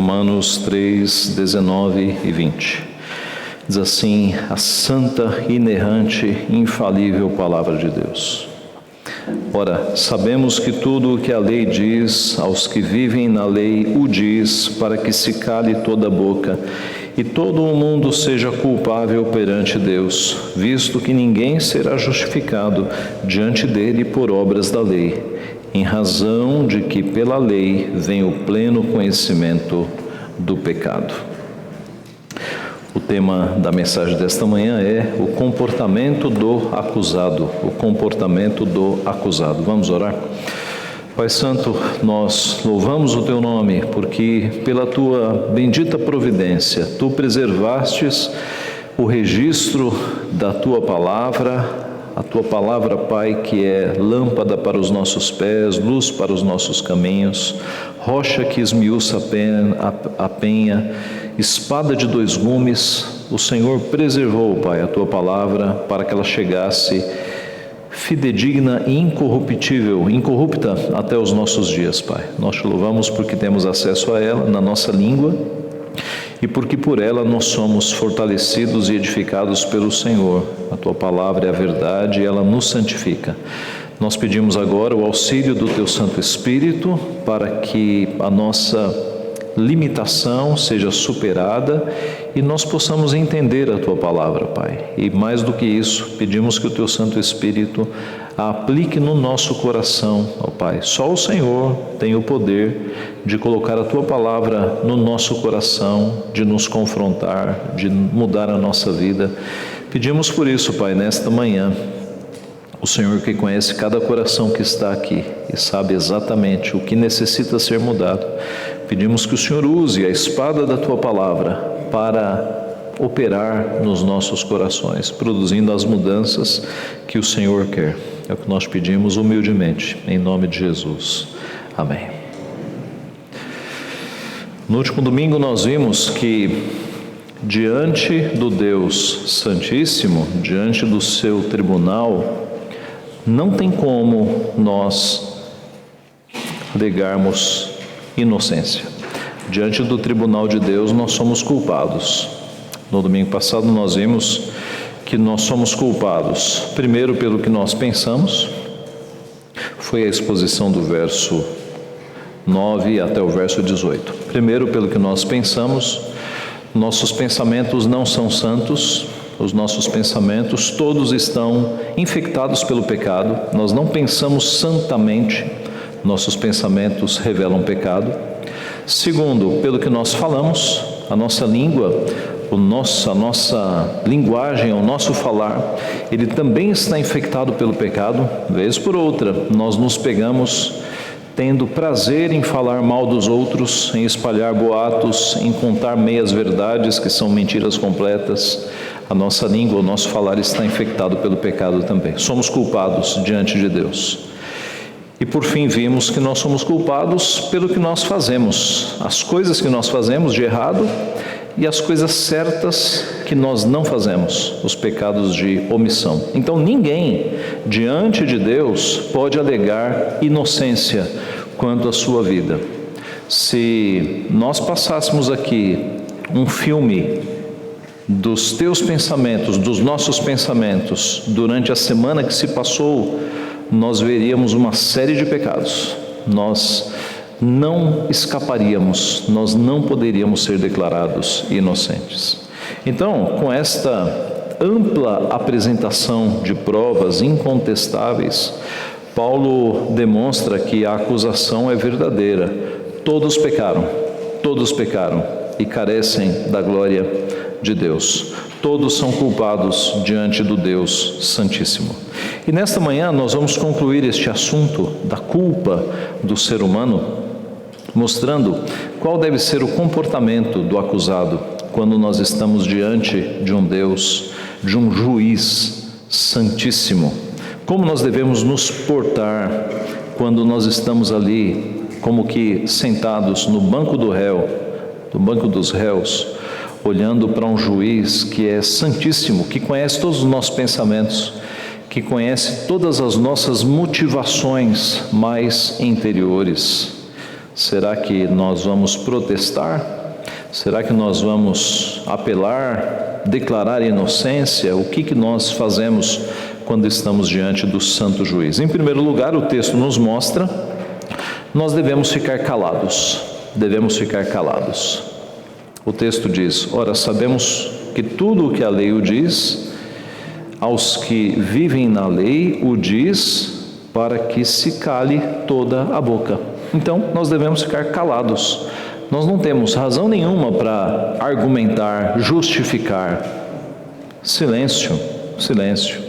Romanos 3, 19 e 20. Diz assim a santa, inerrante e infalível palavra de Deus. Ora, sabemos que tudo o que a lei diz, aos que vivem na lei o diz, para que se cale toda a boca e todo o mundo seja culpável perante Deus, visto que ninguém será justificado diante dele por obras da lei, em razão de que pela lei vem o pleno conhecimento do pecado. O tema da mensagem desta manhã é o comportamento do acusado. O comportamento do acusado. Vamos orar? Pai Santo, nós louvamos o Teu nome, porque pela Tua bendita providência, Tu preservastes o registro da Tua palavra, a Tua palavra, Pai, que é lâmpada para os nossos pés, luz para os nossos caminhos, rocha que esmiuça a penha, espada de dois gumes. O Senhor preservou, Pai, a Tua palavra para que ela chegasse fidedigna e incorrupta até os nossos dias, Pai. Nós Te louvamos porque temos acesso a ela na nossa língua e porque por ela nós somos fortalecidos e edificados pelo Senhor. A Tua palavra é a verdade e ela nos santifica. Nós pedimos agora o auxílio do Teu Santo Espírito para que a nossa limitação seja superada e nós possamos entender a Tua palavra, Pai. E mais do que isso, pedimos que o Teu Santo Espírito a aplique no nosso coração, ó Pai. Só o Senhor tem o poder de colocar a Tua palavra no nosso coração, de nos confrontar, de mudar a nossa vida. Pedimos por isso, Pai, nesta manhã, o Senhor que conhece cada coração que está aqui e sabe exatamente o que necessita ser mudado. Pedimos que o Senhor use a espada da Tua palavra para operar nos nossos corações, produzindo as mudanças que o Senhor quer. É o que nós pedimos humildemente, em nome de Jesus. Amém. No último domingo nós vimos que diante do Deus Santíssimo, diante do seu tribunal, não tem como nós alegarmos inocência. Diante do tribunal de Deus nós somos culpados. No domingo passado nós vimos que nós somos culpados, primeiro pelo que nós pensamos, foi a exposição do verso 9 até o verso 18. Primeiro pelo que nós pensamos, nossos pensamentos não são santos, os nossos pensamentos todos estão infectados pelo pecado, nós não pensamos santamente, nossos pensamentos revelam pecado. Segundo, pelo que nós falamos, a nossa língua, a nossa linguagem, o nosso falar, ele também está infectado pelo pecado. Vez por outra, nós nos pegamos tendo prazer em falar mal dos outros, em espalhar boatos, em contar meias verdades que são mentiras completas. A nossa língua, o nosso falar está infectado pelo pecado também. Somos culpados diante de Deus. E por fim vimos que nós somos culpados pelo que nós fazemos, as coisas que nós fazemos de errado e as coisas certas que nós não fazemos, os pecados de omissão. Então ninguém diante de Deus pode alegar inocência quanto à sua vida. Se nós passássemos aqui um filme dos teus pensamentos, dos nossos pensamentos, durante a semana que se passou, nós veríamos uma série de pecados. Nós não escaparíamos, nós não poderíamos ser declarados inocentes. Então, com esta ampla apresentação de provas incontestáveis, Paulo demonstra que a acusação é verdadeira. Todos pecaram e carecem da glória de Deus. Todos são culpados diante do Deus Santíssimo. E nesta manhã nós vamos concluir este assunto da culpa do ser humano, mostrando qual deve ser o comportamento do acusado quando nós estamos diante de um Deus, de um juiz santíssimo. Como nós devemos nos portar quando nós estamos ali, como que sentados no banco do réu, no banco dos réus, olhando para um juiz que é santíssimo, que conhece todos os nossos pensamentos, que conhece todas as nossas motivações mais interiores. Será que nós vamos protestar? Será que nós vamos apelar, declarar inocência? O que nós fazemos quando estamos diante do santo juiz? Em primeiro lugar, o texto nos mostra, nós devemos ficar calados. Devemos ficar calados. O texto diz: ora, sabemos que tudo o que a lei o diz, aos que vivem na lei o diz, para que se cale toda a boca. Então, nós devemos ficar calados. Nós não temos razão nenhuma para argumentar, justificar. Silêncio, silêncio.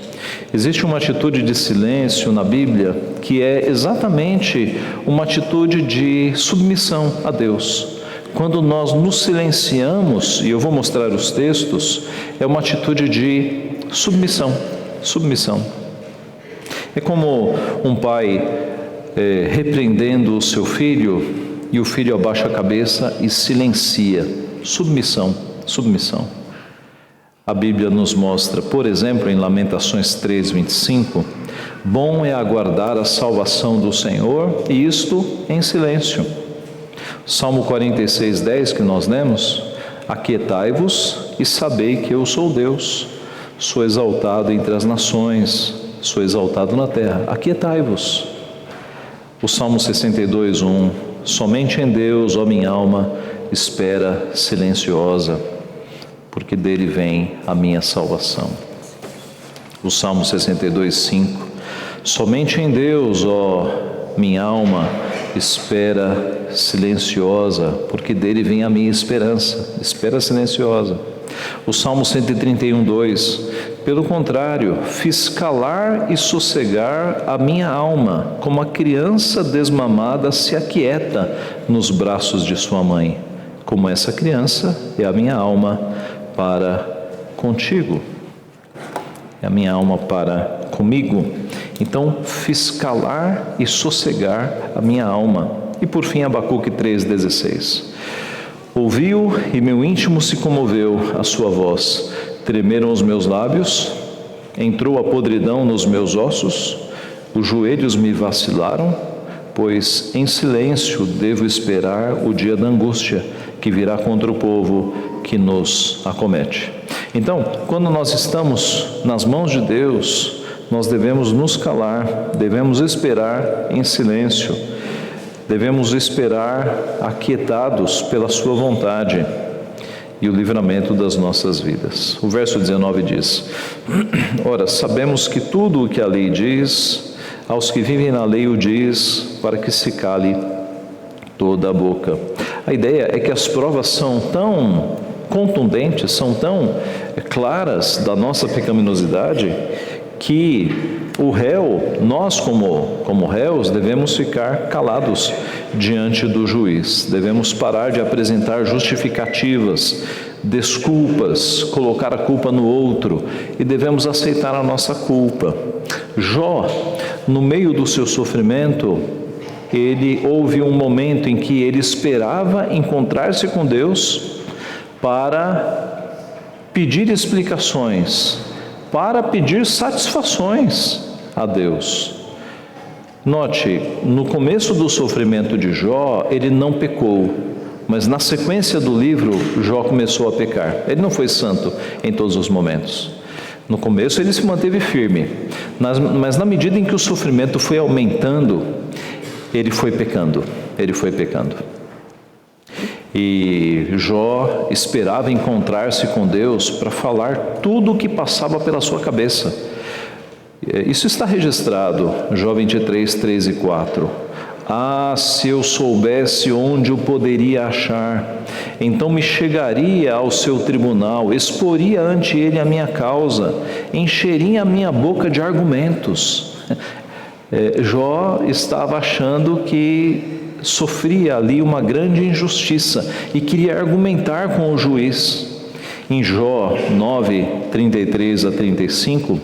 Existe uma atitude de silêncio na Bíblia que é exatamente uma atitude de submissão a Deus. Quando nós nos silenciamos, e eu vou mostrar os textos, é uma atitude de submissão, submissão. É como um pai repreendendo o seu filho, e o filho abaixa a cabeça e silencia. Submissão, submissão. A Bíblia nos mostra, por exemplo, em Lamentações 3:25, bom é aguardar a salvação do Senhor, e isto em silêncio. Salmo 46:10 que nós lemos, aquietai-vos e sabei que eu sou Deus, sou exaltado entre as nações, sou exaltado na terra, aquietai-vos. O Salmo 62:1, somente em Deus, ó minha alma, espera silenciosa, porque dele vem a minha salvação. O Salmo 62:5, somente em Deus, ó minha alma, espera silenciosa, porque dele vem a minha esperança, espera silenciosa. O Salmo 131:2, pelo contrário, fiz calar e sossegar a minha alma, como a criança desmamada se aquieta nos braços de sua mãe, como essa criança é a minha alma para contigo, é a minha alma para comigo. Então, fiz calar e sossegar a minha alma. E por fim, Abacuque 3:16. Ouviu e meu íntimo se comoveu à sua voz. Tremeram os meus lábios, entrou a podridão nos meus ossos, os joelhos me vacilaram, pois em silêncio devo esperar o dia da angústia que virá contra o povo que nos acomete. Então, quando nós estamos nas mãos de Deus, nós devemos nos calar, devemos esperar em silêncio, devemos esperar aquietados pela sua vontade e o livramento das nossas vidas. O verso 19 diz: ora, sabemos que tudo o que a lei diz, aos que vivem na lei o diz, para que se cale toda a boca. A ideia é que as provas são tão contundentes, são tão claras da nossa pecaminosidade, que o réu, nós como réus, devemos ficar calados diante do juiz. Devemos parar de apresentar justificativas, desculpas, colocar a culpa no outro, e devemos aceitar a nossa culpa. Jó, no meio do seu sofrimento, houve um momento em que ele esperava encontrar-se com Deus para pedir explicações, para pedir satisfações a Deus. Note, no começo do sofrimento de Jó, ele não pecou, mas na sequência do livro, Jó começou a pecar. Ele não foi santo em todos os momentos. No começo ele se manteve firme, mas na medida em que o sofrimento foi aumentando, ele foi pecando, E Jó esperava encontrar-se com Deus para falar tudo o que passava pela sua cabeça. Isso está registrado, Jó 23, 3 e 4. Ah, se eu soubesse onde o poderia achar, então me chegaria ao seu tribunal, exporia ante ele a minha causa, encheria a minha boca de argumentos. Jó estava achando que sofria ali uma grande injustiça e queria argumentar com o juiz. Em Jó 9, 33 a 35,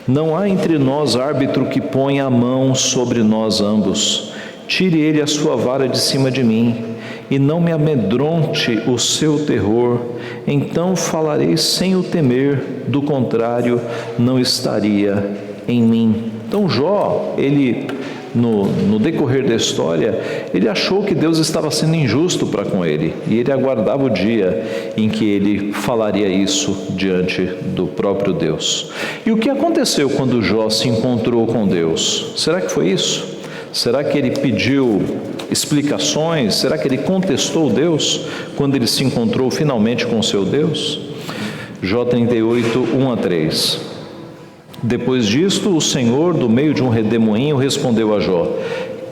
não há entre nós árbitro que ponha a mão sobre nós ambos. Tire ele a sua vara de cima de mim, e não me amedronte o seu terror. Então falarei sem o temer, do contrário, não estaria em mim. Então Jó, ele no decorrer da história, ele achou que Deus estava sendo injusto para com ele, e ele aguardava o dia em que ele falaria isso diante do próprio Deus. E o que aconteceu quando Jó se encontrou com Deus? Será que foi isso? Será que ele pediu explicações? Será que ele contestou Deus quando ele se encontrou finalmente com o seu Deus? Jó 38, 1-3. Depois disto, o Senhor, do meio de um redemoinho, respondeu a Jó: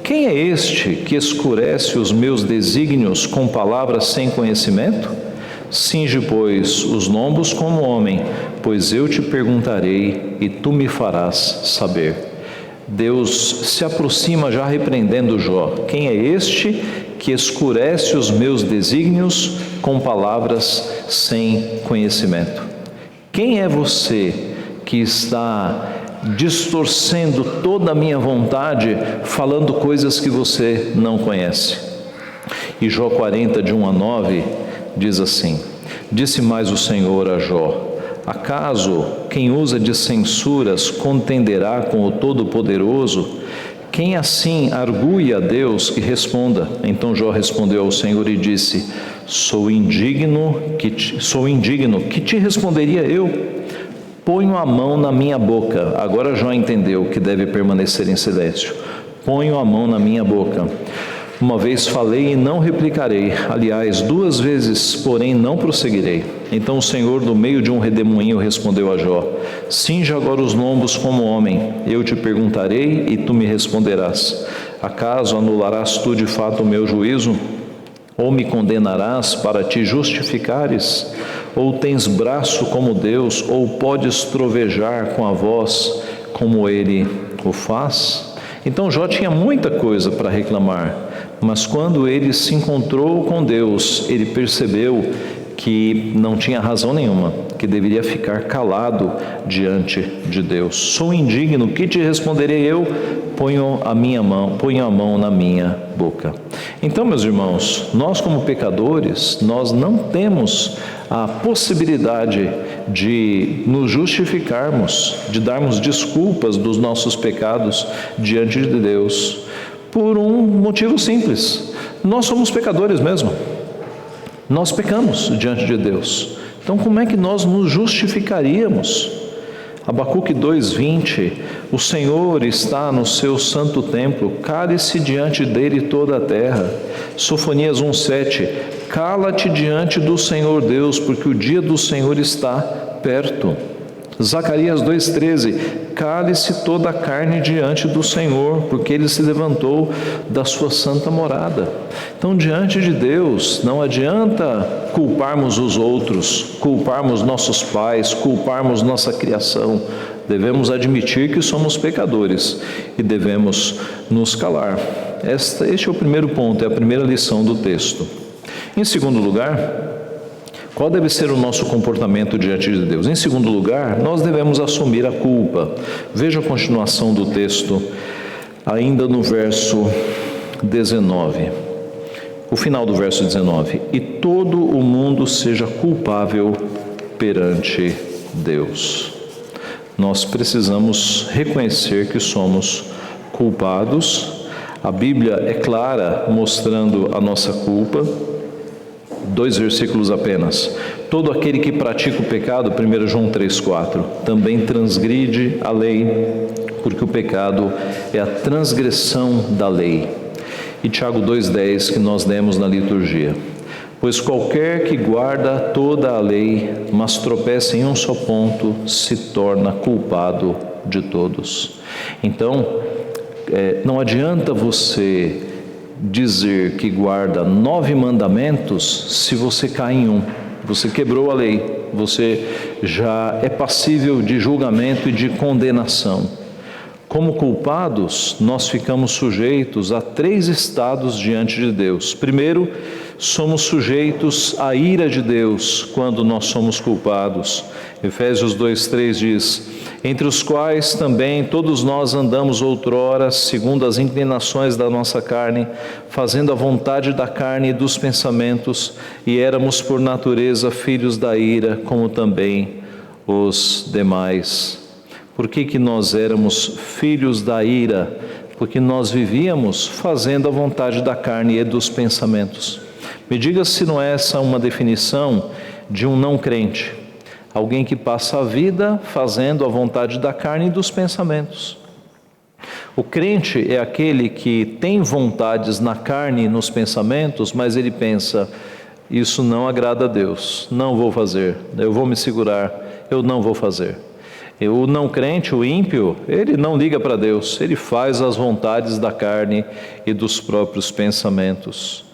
quem é este que escurece os meus desígnios com palavras sem conhecimento? Cinge, pois, os lombos como homem, pois eu te perguntarei e tu me farás saber. Deus se aproxima já repreendendo Jó. Quem é este que escurece os meus desígnios com palavras sem conhecimento? Quem é você que está distorcendo toda a minha vontade, falando coisas que você não conhece? E Jó 40, de 1-9, diz assim: disse mais o Senhor a Jó: acaso quem usa de censuras contenderá com o Todo-Poderoso? Quem assim argue a Deus que responda? Então Jó respondeu ao Senhor e disse: sou indigno, que te responderia eu? Ponho a mão na minha boca. Agora Jó entendeu que deve permanecer em silêncio. Ponho a mão na minha boca. Uma vez falei e não replicarei. Aliás, 2 vezes, porém, não prosseguirei. Então o Senhor, do meio de um redemoinho, respondeu a Jó: cinge agora os lombos como homem. Eu te perguntarei e tu me responderás. Acaso anularás tu de fato o meu juízo? Ou me condenarás para te justificares? Ou tens braço como Deus, ou podes trovejar com a voz como ele o faz? Então Jó tinha muita coisa para reclamar, mas quando ele se encontrou com Deus, ele percebeu que não tinha razão nenhuma, que deveria ficar calado diante de Deus. Sou indigno, que te responderei eu? Ponho a mão na minha boca. Então, meus irmãos, nós como pecadores, nós não temos a possibilidade de nos justificarmos, de darmos desculpas dos nossos pecados diante de Deus, por um motivo simples: nós somos pecadores mesmo. Nós pecamos diante de Deus. Então, como é que nós nos justificaríamos? Abacuque 2:20, o Senhor está no seu santo templo, cale-se diante dele toda a terra. Sofonias 1:7, cala-te diante do Senhor Deus, porque o dia do Senhor está perto. Zacarias 2:13, cale-se toda a carne diante do Senhor, porque Ele se levantou da sua santa morada. Então, diante de Deus, não adianta culparmos os outros, culparmos nossos pais, culparmos nossa criação. Devemos admitir que somos pecadores e devemos nos calar. Este é o primeiro ponto, é a primeira lição do texto. Em segundo lugar, qual deve ser o nosso comportamento diante de Deus? Em segundo lugar, nós devemos assumir a culpa. Veja a continuação do texto, ainda no verso 19. O final do verso 19. E todo o mundo seja culpável perante Deus. Nós precisamos reconhecer que somos culpados. A Bíblia é clara mostrando a nossa culpa. 2 versículos apenas. Todo aquele que pratica o pecado, 1 João 3,4, também transgride a lei, porque o pecado é a transgressão da lei. E Tiago 2,10, que nós lemos na liturgia. Pois qualquer que guarda toda a lei, mas tropeça em um só ponto, se torna culpado de todos. Então, não adianta você dizer que guarda 9 mandamentos se você cai em um. Você quebrou a lei, você já é passível de julgamento e de condenação. Como culpados, nós ficamos sujeitos a 3 estados diante de Deus. Primeiro, somos sujeitos à ira de Deus quando nós somos culpados. Efésios 2:3 diz: entre os quais também todos nós andamos outrora, segundo as inclinações da nossa carne, fazendo a vontade da carne e dos pensamentos, e éramos por natureza filhos da ira, como também os demais. Por que nós éramos filhos da ira? porque nós vivíamos fazendo a vontade da carne e dos pensamentos. Me diga se não é essa uma definição de um não crente, alguém que passa a vida fazendo a vontade da carne e dos pensamentos. O crente é aquele que tem vontades na carne e nos pensamentos, mas ele pensa: isso não agrada a Deus, não vou fazer, eu vou me segurar, eu não vou fazer. O não crente, o ímpio, ele não liga para Deus, ele faz as vontades da carne e dos próprios pensamentos.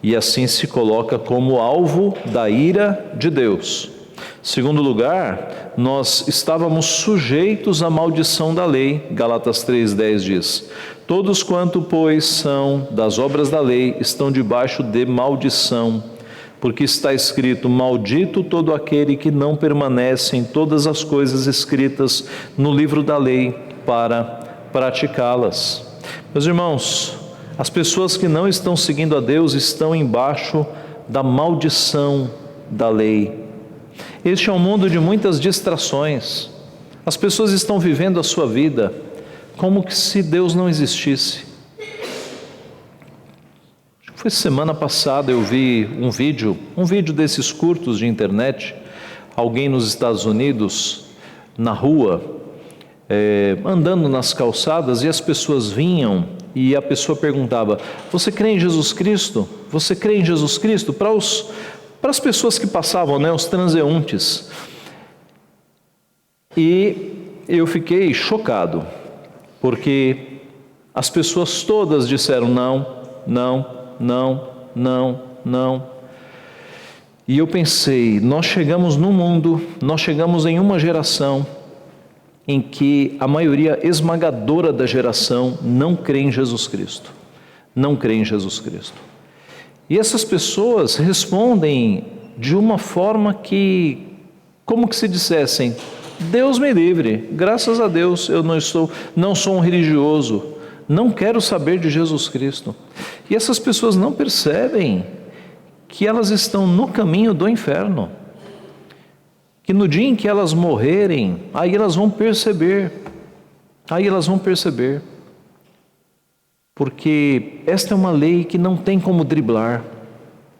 E assim se coloca como alvo da ira de Deus. Segundo lugar, nós estávamos sujeitos à maldição da lei. Gálatas 3,10 diz: todos quanto, pois, são das obras da lei, estão debaixo de maldição. Porque está escrito: maldito todo aquele que não permanece em todas as coisas escritas no livro da lei para praticá-las. Meus irmãos, as pessoas que não estão seguindo a Deus estão embaixo da maldição da lei. Este é um mundo de muitas distrações. As pessoas estão vivendo a sua vida como que se Deus não existisse. Foi semana passada, eu vi um vídeo desses curtos de internet, alguém nos Estados Unidos, na rua, andando nas calçadas, e as pessoas vinham e a pessoa perguntava: você crê em Jesus Cristo? Você crê em Jesus Cristo? Para as pessoas que passavam, os transeuntes. E eu fiquei chocado, porque as pessoas todas disseram não, não, não, não, não. E eu pensei, nós chegamos num mundo, nós chegamos em uma geração em que a maioria esmagadora da geração não crê em Jesus Cristo. Não crê em Jesus Cristo. E essas pessoas respondem de uma forma que, como que se dissessem: Deus me livre, graças a Deus eu não sou um religioso, não quero saber de Jesus Cristo. E essas pessoas não percebem que elas estão no caminho do inferno, que no dia em que elas morrerem, aí elas vão perceber, porque esta é uma lei que não tem como driblar.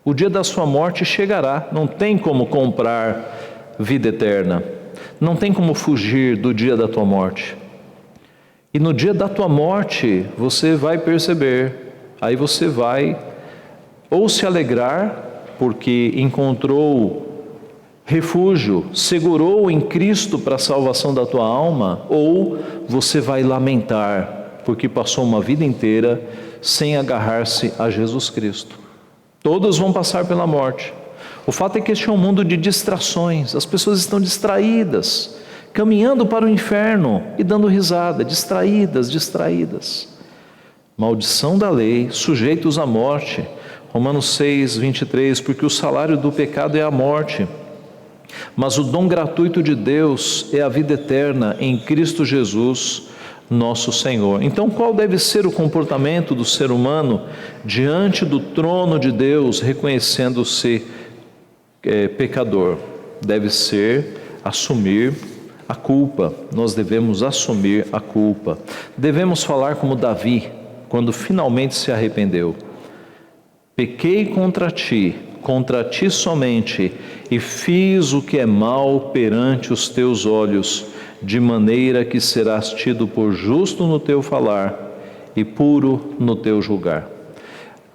O dia da sua morte chegará, não tem como comprar vida eterna, não tem como fugir do dia da tua morte. E no dia da tua morte, você vai perceber, aí você vai ou se alegrar, porque encontrou refúgio, segurou em Cristo para a salvação da tua alma, ou você vai lamentar, porque passou uma vida inteira sem agarrar-se a Jesus Cristo. Todos vão passar pela morte. O fato é que este é um mundo de distrações, as pessoas estão distraídas, caminhando para o inferno e dando risada, distraídas. Maldição da lei, sujeitos à morte. Romanos 6, 23, porque o salário do pecado é a morte, mas o dom gratuito de Deus é a vida eterna em Cristo Jesus, nosso Senhor. Então, qual deve ser o comportamento do ser humano diante do trono de Deus, reconhecendo-se pecador? Deve ser assumir a culpa. Nós devemos assumir a culpa. Devemos falar como Davi, quando finalmente se arrependeu: pequei contra ti somente, e fiz o que é mal perante os teus olhos, de maneira que serás tido por justo no teu falar e puro no teu julgar.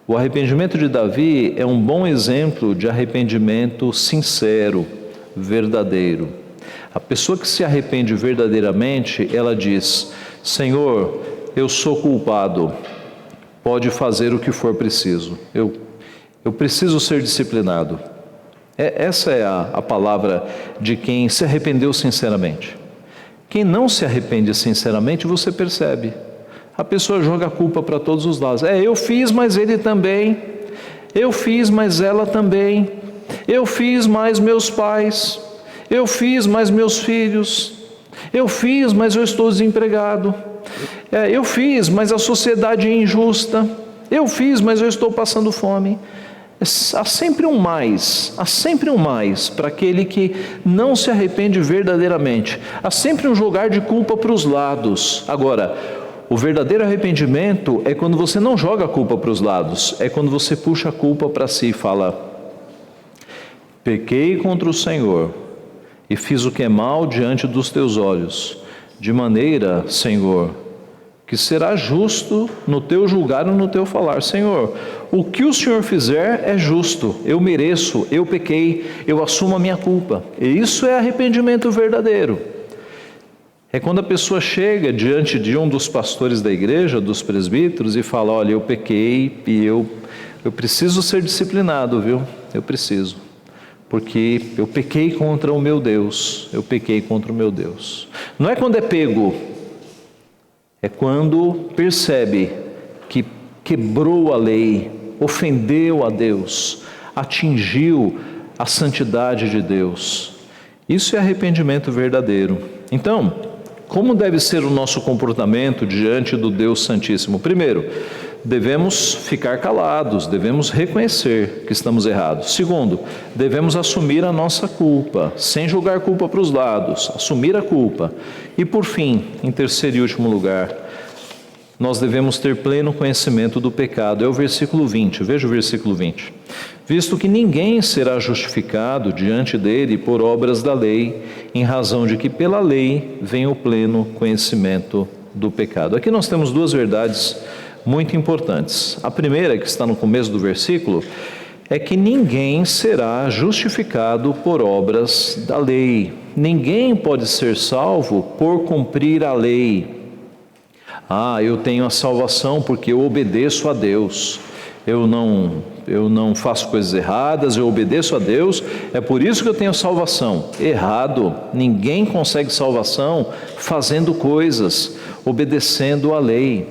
O arrependimento de Davi é um bom exemplo de arrependimento sincero, verdadeiro. A pessoa que se arrepende verdadeiramente, ela diz: Senhor, eu sou culpado, pode fazer o que for preciso, eu preciso ser disciplinado. Essa é a palavra de quem se arrependeu sinceramente. Quem não se arrepende sinceramente, você percebe, a pessoa joga a culpa para todos os lados. Eu fiz, mas ele também, eu fiz, mas ela também, eu fiz, mas meus pais, eu fiz, mas meus filhos, eu fiz, mas eu estou desempregado, eu fiz, mas a sociedade é injusta, eu fiz, mas eu estou passando fome. Há sempre um mais para aquele que não se arrepende verdadeiramente. Há sempre um jogar de culpa para os lados. Agora, O verdadeiro arrependimento é quando você não joga a culpa para os lados, é quando você puxa a culpa para si e fala: pequei contra o Senhor e fiz o que é mal diante dos teus olhos, de maneira, Senhor, que será justo no teu julgar e no teu falar. Senhor, o que o Senhor fizer é justo, eu mereço, eu pequei, eu assumo a minha culpa. E isso é arrependimento verdadeiro. É quando a pessoa chega diante de um dos pastores da igreja, dos presbíteros, e fala: olha, eu pequei e eu preciso ser disciplinado, viu? Eu preciso, porque eu pequei contra o meu Deus, eu pequei contra o meu Deus. Não é quando é pego, é quando percebe que quebrou a lei, ofendeu a Deus, atingiu a santidade de Deus. Isso é arrependimento verdadeiro. Então, como deve ser o nosso comportamento diante do Deus Santíssimo? Primeiro, devemos ficar calados, devemos reconhecer que estamos errados. Segundo, devemos assumir a nossa culpa, sem jogar culpa para os lados, assumir a culpa. E por fim, em terceiro e último lugar, nós devemos ter pleno conhecimento do pecado. É o versículo 20, veja o versículo 20. Visto que ninguém será justificado diante dele por obras da lei, em razão de que pela lei vem o pleno conhecimento do pecado. Aqui nós temos duas verdades muito importantes. A primeira, que está no começo do versículo, é que ninguém será justificado por obras da lei. Ninguém pode ser salvo por cumprir a lei. Eu tenho a salvação porque eu obedeço a Deus. Eu não faço coisas erradas, eu obedeço a Deus, é por isso que eu tenho salvação. Errado. Ninguém consegue salvação fazendo coisas, obedecendo a lei.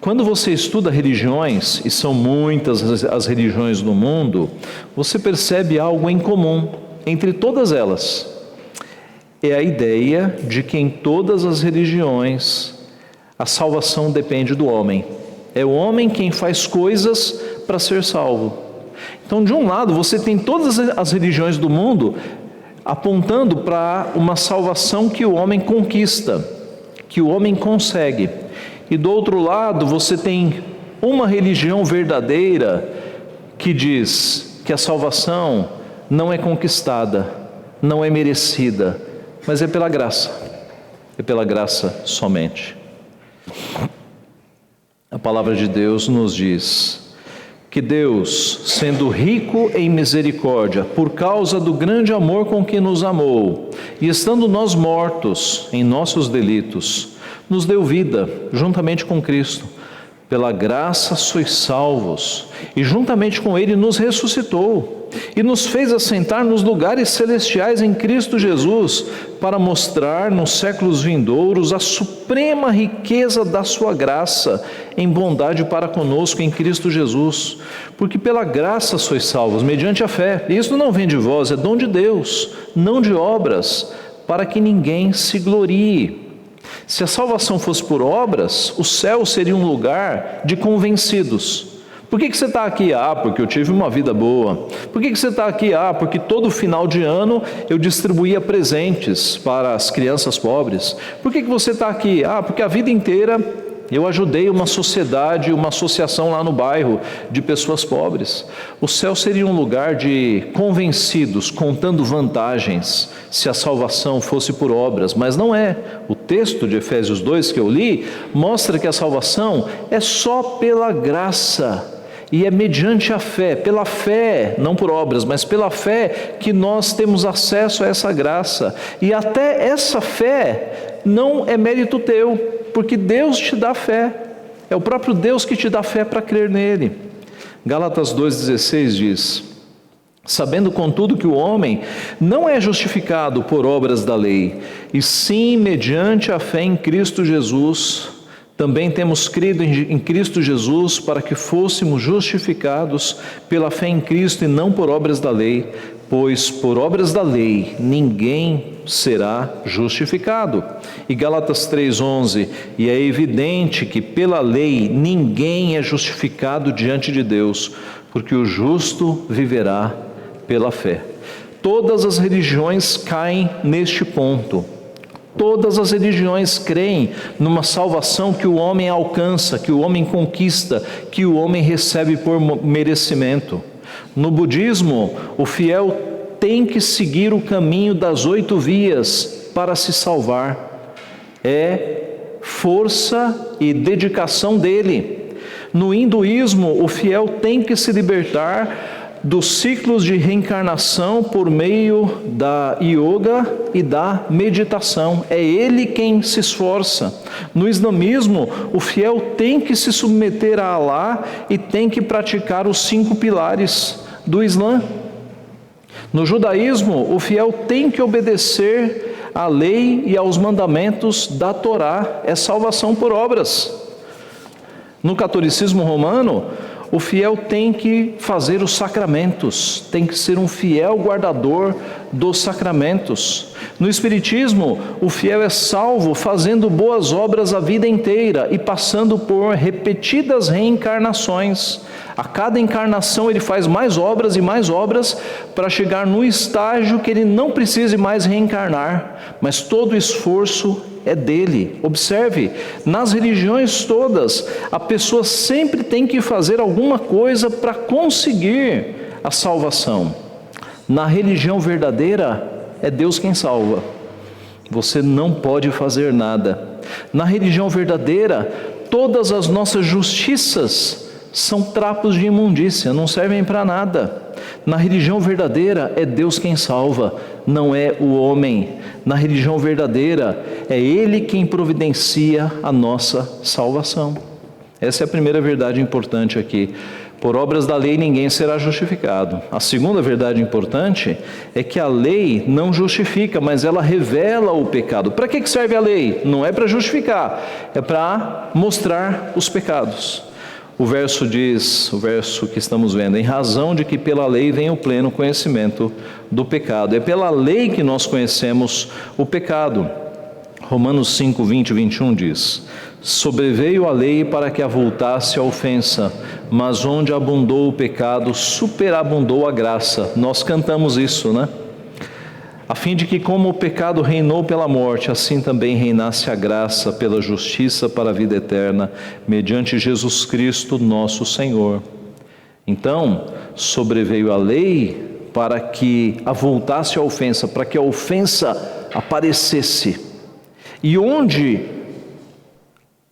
Quando você estuda religiões, e são muitas as religiões do mundo, você percebe algo em comum entre todas elas. É a ideia de que em todas as religiões a salvação depende do homem. É o homem quem faz coisas para ser salvo. Então, de um lado, você tem todas as religiões do mundo apontando para uma salvação que o homem conquista, que o homem consegue. E do outro lado, você tem uma religião verdadeira que diz que a salvação não é conquistada, não é merecida, mas é pela graça. É pela graça somente. A palavra de Deus nos diz que Deus, sendo rico em misericórdia, por causa do grande amor com que nos amou, e estando nós mortos em nossos delitos, nos deu vida juntamente com Cristo. Pela graça sois salvos, e juntamente com Ele nos ressuscitou, e nos fez assentar nos lugares celestiais em Cristo Jesus, para mostrar nos séculos vindouros a suprema riqueza da sua graça, em bondade para conosco em Cristo Jesus. Porque pela graça sois salvos, mediante a fé, e isso não vem de vós, é dom de Deus, não de obras, para que ninguém se glorie. Se a salvação fosse por obras, o céu seria um lugar de convencidos. Por que você está aqui? Porque eu tive uma vida boa. Por que você está aqui? Porque todo final de ano eu distribuía presentes para as crianças pobres. Por que você está aqui? Porque a vida inteira eu ajudei uma sociedade, uma associação lá no bairro de pessoas pobres. O céu seria um lugar de convencidos, contando vantagens, se a salvação fosse por obras, mas não é. O texto de Efésios 2 que eu li, mostra que a salvação é só pela graça, e é mediante a fé, pela fé, não por obras, mas pela fé que nós temos acesso a essa graça. E até essa fé não é mérito teu, porque Deus te dá fé, é o próprio Deus que te dá fé para crer nele. Gálatas 2,16 diz: sabendo contudo que o homem não é justificado por obras da lei, e sim mediante a fé em Cristo Jesus. Também temos crido em Cristo Jesus para que fôssemos justificados pela fé em Cristo e não por obras da lei, pois por obras da lei ninguém será justificado. E Gálatas 3,11: e é evidente que pela lei ninguém é justificado diante de Deus, porque o justo viverá pela fé. Todas as religiões caem neste ponto. Todas as religiões creem numa salvação que o homem alcança, que o homem conquista, que o homem recebe por merecimento. No budismo, o fiel tem que seguir o caminho das 8 vias para se salvar. É força e dedicação dele. No hinduísmo, o fiel tem que se libertar dos ciclos de reencarnação por meio da yoga e da meditação. É ele quem se esforça. No islamismo, o fiel tem que se submeter a Alá e tem que praticar os 5 pilares do Islã. No judaísmo, o fiel tem que obedecer à lei e aos mandamentos da Torá. É salvação por obras. No catolicismo romano, o fiel tem que fazer os sacramentos, tem que ser um fiel guardador dos sacramentos. No espiritismo, o fiel é salvo fazendo boas obras a vida inteira e passando por repetidas reencarnações. A cada encarnação ele faz mais obras e mais obras para chegar no estágio que ele não precise mais reencarnar, mas todo o esforço é dele. Observe, nas religiões todas, a pessoa sempre tem que fazer alguma coisa para conseguir a salvação. Na religião verdadeira, é Deus quem salva. Você não pode fazer nada. Na religião verdadeira, todas as nossas justiças são trapos de imundícia, não servem para nada. Na religião verdadeira, é Deus quem salva, não é o homem. Na religião verdadeira, é Ele quem providencia a nossa salvação. Essa é a primeira verdade importante aqui. Por obras da lei ninguém será justificado. A segunda verdade importante é que a lei não justifica, mas ela revela o pecado. Para que serve a lei? Não é para justificar, é para mostrar os pecados. O verso diz, o verso que estamos vendo, em razão de que pela lei vem o pleno conhecimento do pecado. É pela lei que nós conhecemos o pecado. Romanos 5, 20 e 21 diz: sobreveio a lei para que avultasse a ofensa, mas onde abundou o pecado, superabundou a graça. Nós cantamos isso, né? A fim de que, como o pecado reinou pela morte, assim também reinasse a graça pela justiça para a vida eterna, mediante Jesus Cristo, nosso Senhor. Então, sobreveio a lei para que avultasse a ofensa, para que a ofensa aparecesse. E onde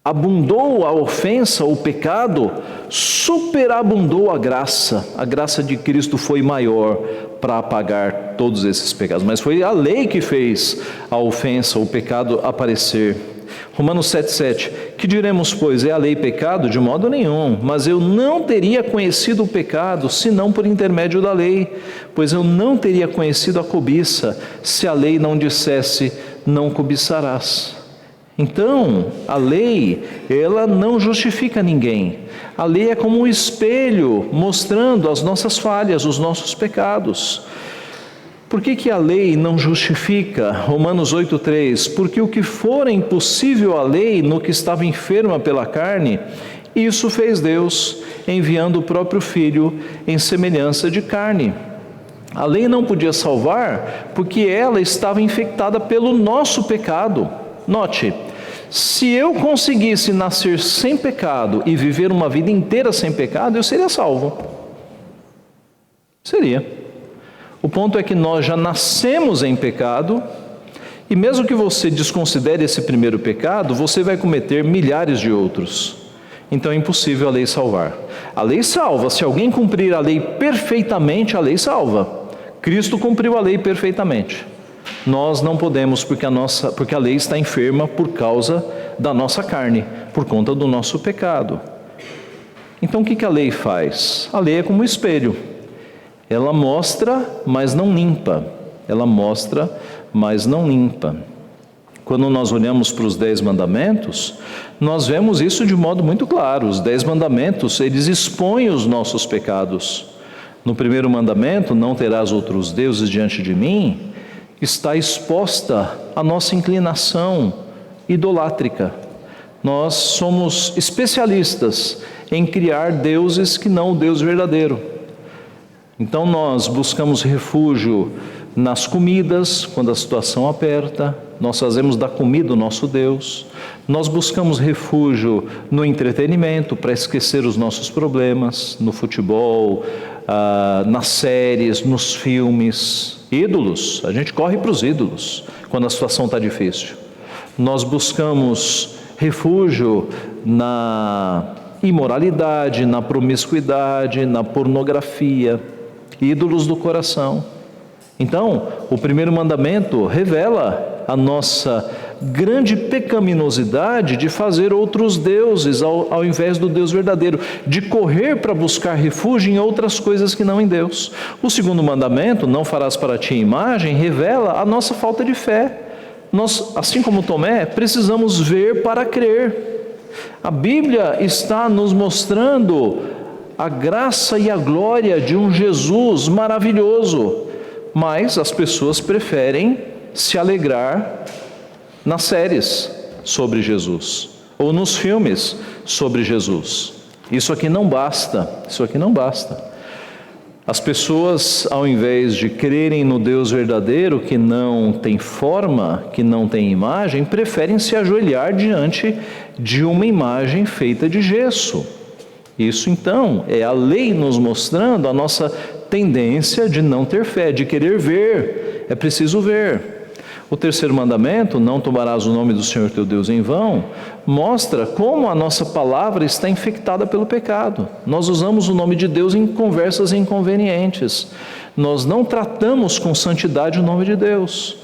abundou a ofensa, o pecado, superabundou a graça de Cristo foi maior para apagar todos esses pecados, mas foi a lei que fez a ofensa, o pecado aparecer. Romanos 7,7, que diremos, pois, é a lei pecado? De modo nenhum, mas eu não teria conhecido o pecado, senão por intermédio da lei, pois eu não teria conhecido a cobiça, se a lei não dissesse, não cobiçarás. Então, a lei, ela não justifica ninguém. A lei é como um espelho mostrando as nossas falhas, os nossos pecados. Por que a lei não justifica? Romanos 8,3, porque o que for impossível à lei no que estava enferma pela carne, isso fez Deus, enviando o próprio Filho em semelhança de carne. A lei não podia salvar porque ela estava infectada pelo nosso pecado. Note, se eu conseguisse nascer sem pecado e viver uma vida inteira sem pecado, eu seria salvo. Seria. O ponto é que nós já nascemos em pecado, e mesmo que você desconsidere esse primeiro pecado, você vai cometer milhares de outros. Então é impossível a lei salvar. A lei salva, se alguém cumprir a lei perfeitamente, a lei salva. Cristo cumpriu a lei perfeitamente. Nós não podemos, porque a lei está enferma por causa da nossa carne, por conta do nosso pecado. Então o que a lei faz? A lei é como um espelho. Ela mostra, mas não limpa. Ela mostra, mas não limpa. Quando nós olhamos para os 10 mandamentos, nós vemos isso de modo muito claro. Os 10 mandamentos, eles expõem os nossos pecados. No primeiro mandamento, não terás outros deuses diante de mim, está exposta a nossa inclinação idolátrica. Nós somos especialistas em criar deuses que não o Deus verdadeiro. Então nós buscamos refúgio nas comidas, quando a situação aperta, nós fazemos da comida o nosso Deus. Nós buscamos refúgio no entretenimento para esquecer os nossos problemas, no futebol, nas séries, nos filmes. Ídolos, a gente corre para os ídolos quando a situação está difícil. Nós buscamos refúgio na imoralidade, na promiscuidade, na pornografia, ídolos do coração. Então, o primeiro mandamento revela a nossa grande pecaminosidade de fazer outros deuses ao invés do Deus verdadeiro, de correr para buscar refúgio em outras coisas que não em Deus. O segundo mandamento, não farás para ti imagem, revela a nossa falta de fé. Nós, assim como Tomé, precisamos ver para crer. A Bíblia está nos mostrando a graça e a glória de um Jesus maravilhoso, mas as pessoas preferem se alegrar nas séries sobre Jesus, ou nos filmes sobre Jesus. Isso aqui não basta, isso aqui não basta. As pessoas, ao invés de crerem no Deus verdadeiro, que não tem forma, que não tem imagem, preferem se ajoelhar diante de uma imagem feita de gesso. Isso então é a lei nos mostrando a nossa tendência de não ter fé, de querer ver. É preciso ver. O terceiro mandamento, não tomarás o nome do Senhor teu Deus em vão, mostra como a nossa palavra está infectada pelo pecado. Nós usamos o nome de Deus em conversas inconvenientes. Nós não tratamos com santidade o nome de Deus.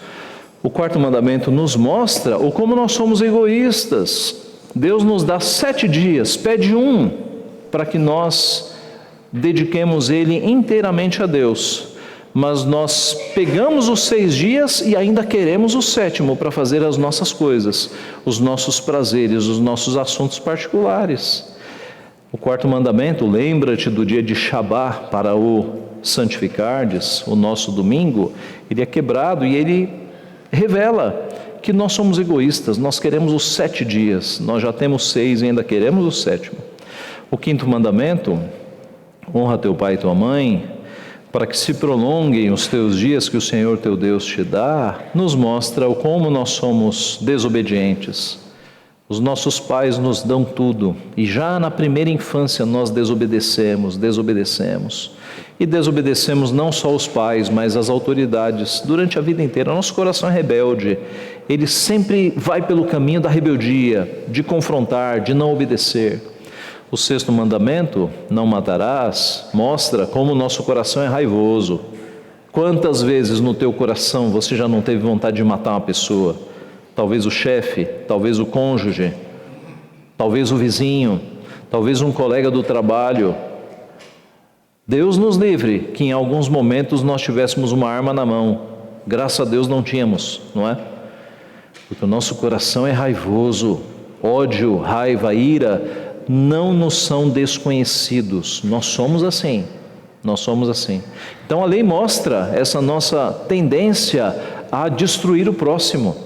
O quarto mandamento nos mostra o como nós somos egoístas. Deus nos dá 7 dias, pede um, para que nós dediquemos ele inteiramente a Deus. Mas nós pegamos os 6 dias e ainda queremos o 7º para fazer as nossas coisas, os nossos prazeres, os nossos assuntos particulares. O quarto mandamento, lembra-te do dia de Shabá para o santificardes, o nosso domingo, ele é quebrado e ele revela que nós somos egoístas, nós queremos os 7 dias, nós já temos 6 e ainda queremos o 7º. O quinto mandamento, honra teu pai e tua mãe, para que se prolonguem os teus dias que o Senhor teu Deus te dá, nos mostra o como nós somos desobedientes. Os nossos pais nos dão tudo, e já na primeira infância nós desobedecemos. E desobedecemos não só os pais, mas as autoridades durante a vida inteira. Nosso coração é rebelde, ele sempre vai pelo caminho da rebeldia, de confrontar, de não obedecer. O sexto mandamento, não matarás, mostra como o nosso coração é raivoso. Quantas vezes no teu coração você já não teve vontade de matar uma pessoa? Talvez o chefe, talvez o cônjuge, talvez o vizinho, talvez um colega do trabalho. Deus nos livre que em alguns momentos nós tivéssemos uma arma na mão. Graças a Deus não tínhamos, não é? Porque o nosso coração é raivoso. Ódio, raiva, ira não nos são desconhecidos. Nós somos assim. Então a lei mostra essa nossa tendência a destruir o próximo.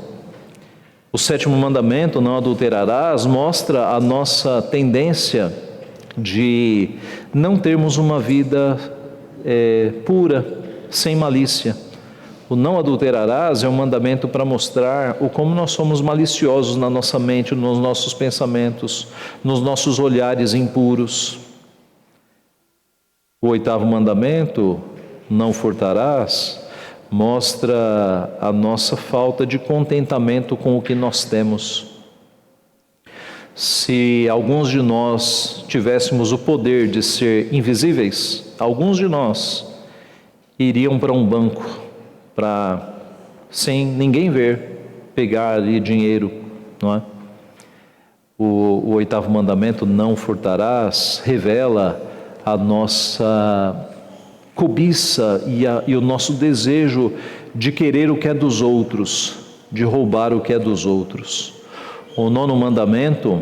O sétimo mandamento, não adulterarás, mostra a nossa tendência de não termos uma vida pura, sem malícia. O não adulterarás é um mandamento para mostrar o como nós somos maliciosos na nossa mente, nos nossos pensamentos, nos nossos olhares impuros. O oitavo mandamento, não furtarás, mostra a nossa falta de contentamento com o que nós temos. Se alguns de nós tivéssemos o poder de ser invisíveis, alguns de nós iriam para um banco, para, sem ninguém ver, pegar ali dinheiro, não é? O oitavo mandamento, não furtarás, revela a nossa cobiça e o nosso desejo de querer o que é dos outros, de roubar o que é dos outros. O nono mandamento,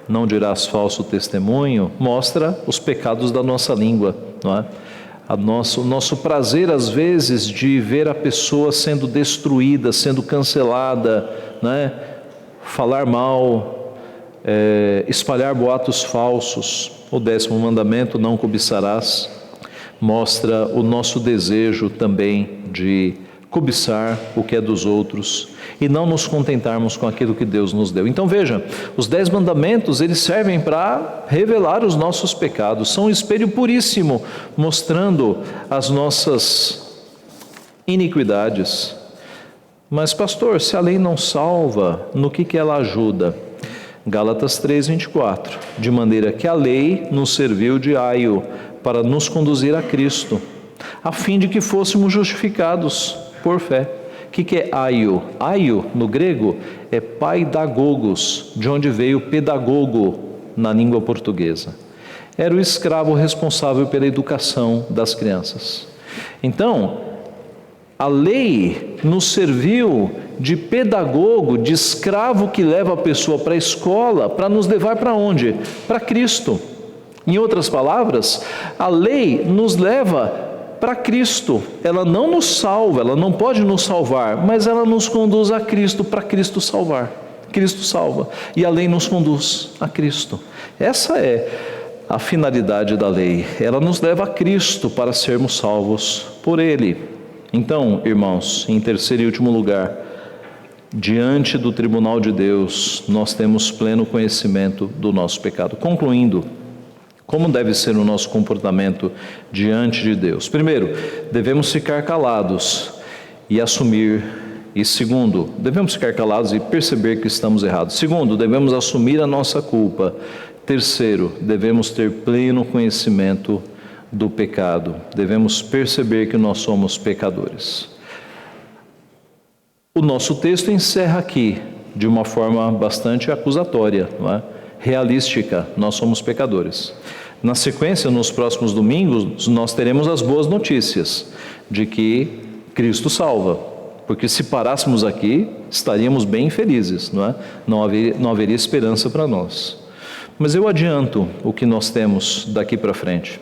não dirás falso testemunho, mostra os pecados da nossa língua, não é? O nosso prazer, às vezes, de ver a pessoa sendo destruída, sendo cancelada, né? Falar mal, espalhar boatos falsos. O 10º mandamento, não cobiçarás, mostra o nosso desejo também de cobiçar o que é dos outros e não nos contentarmos com aquilo que Deus nos deu. Então veja, os 10 mandamentos, eles servem para revelar os nossos pecados, são um espelho puríssimo, mostrando as nossas iniquidades. Mas pastor, se a lei não salva, no que ela ajuda? Gálatas 3:24, de maneira que a lei nos serviu de aio para nos conduzir a Cristo, a fim de que fôssemos justificados por fé. O que é aio? Aio, no grego, é paidagogos, de onde veio pedagogo na língua portuguesa. Era o escravo responsável pela educação das crianças. Então, a lei nos serviu de pedagogo, de escravo que leva a pessoa para a escola, para nos levar para onde? Para Cristo. Em outras palavras, a lei nos leva para Cristo. Ela não nos salva, ela não pode nos salvar, mas ela nos conduz a Cristo, para Cristo salvar. Cristo salva e a lei nos conduz a Cristo. Essa é a finalidade da lei. Ela nos leva a Cristo para sermos salvos por Ele. Então, irmãos, em terceiro e último lugar, diante do tribunal de Deus, nós temos pleno conhecimento do nosso pecado. Concluindo, como deve ser o nosso comportamento diante de Deus? Primeiro, devemos ficar calados e assumir. E segundo, devemos ficar calados e perceber que estamos errados. Segundo, devemos assumir a nossa culpa. Terceiro, devemos ter pleno conhecimento do pecado. Devemos perceber que nós somos pecadores. O nosso texto encerra aqui de uma forma bastante acusatória, não é? Realística, nós somos pecadores. Na sequência, nos próximos domingos, nós teremos as boas notícias de que Cristo salva, porque se parássemos aqui, estaríamos bem felizes, não é? Não haveria esperança para nós. Mas eu adianto o que nós temos daqui para frente.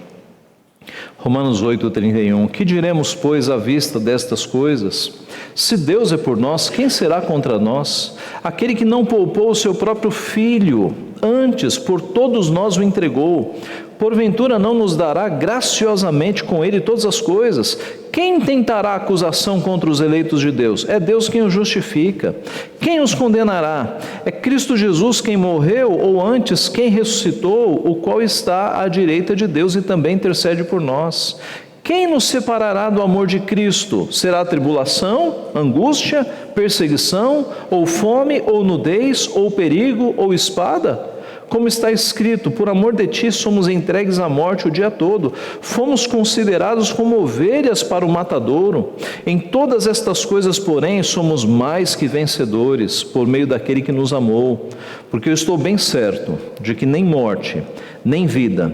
Romanos 8:31, que diremos, pois, à vista destas coisas? Se Deus é por nós, quem será contra nós? Aquele que não poupou o seu próprio Filho, antes por todos nós o entregou, porventura não nos dará graciosamente com Ele todas as coisas? Quem tentará acusação contra os eleitos de Deus? É Deus quem os justifica. Quem os condenará? É Cristo Jesus quem morreu, ou antes quem ressuscitou, o qual está à direita de Deus e também intercede por nós. Quem nos separará do amor de Cristo? Será tribulação, angústia, perseguição, ou fome, ou nudez, ou perigo, ou espada? Como está escrito, por amor de ti somos entregues à morte o dia todo, fomos considerados como ovelhas para o matadouro. Em todas estas coisas, porém, somos mais que vencedores, por meio daquele que nos amou. Porque eu estou bem certo de que nem morte, nem vida,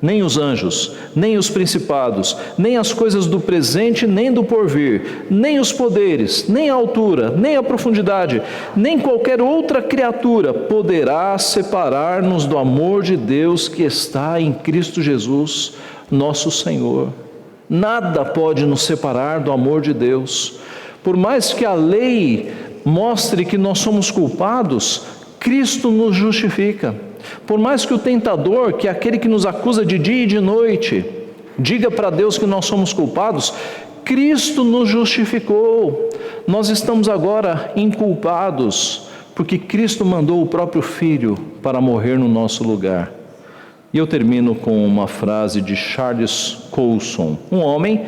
nem os anjos, nem os principados, nem as coisas do presente, nem do porvir, nem os poderes, nem a altura, nem a profundidade, nem qualquer outra criatura poderá separar-nos do amor de Deus que está em Cristo Jesus, nosso Senhor. Nada pode nos separar do amor de Deus. Por mais que a lei mostre que nós somos culpados, Cristo nos justifica. Por mais que o tentador, que é aquele que nos acusa de dia e de noite, diga para Deus que nós somos culpados, Cristo nos justificou. Nós estamos agora inculpados, porque Cristo mandou o próprio Filho para morrer no nosso lugar. E eu termino com uma frase de Charles Colson, um homem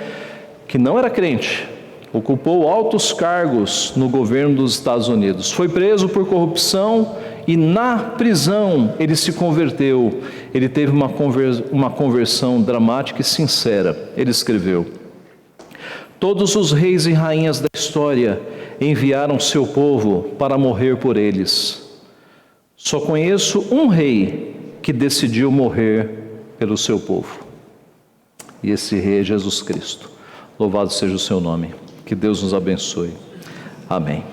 que não era crente, ocupou altos cargos no governo dos Estados Unidos, foi preso por corrupção e na prisão ele se converteu. Ele teve uma conversão dramática e sincera. Ele escreveu: todos os reis e rainhas da história enviaram seu povo para morrer por eles. Só conheço um rei que decidiu morrer pelo seu povo. E esse rei é Jesus Cristo. Louvado seja o seu nome. Que Deus nos abençoe. Amém.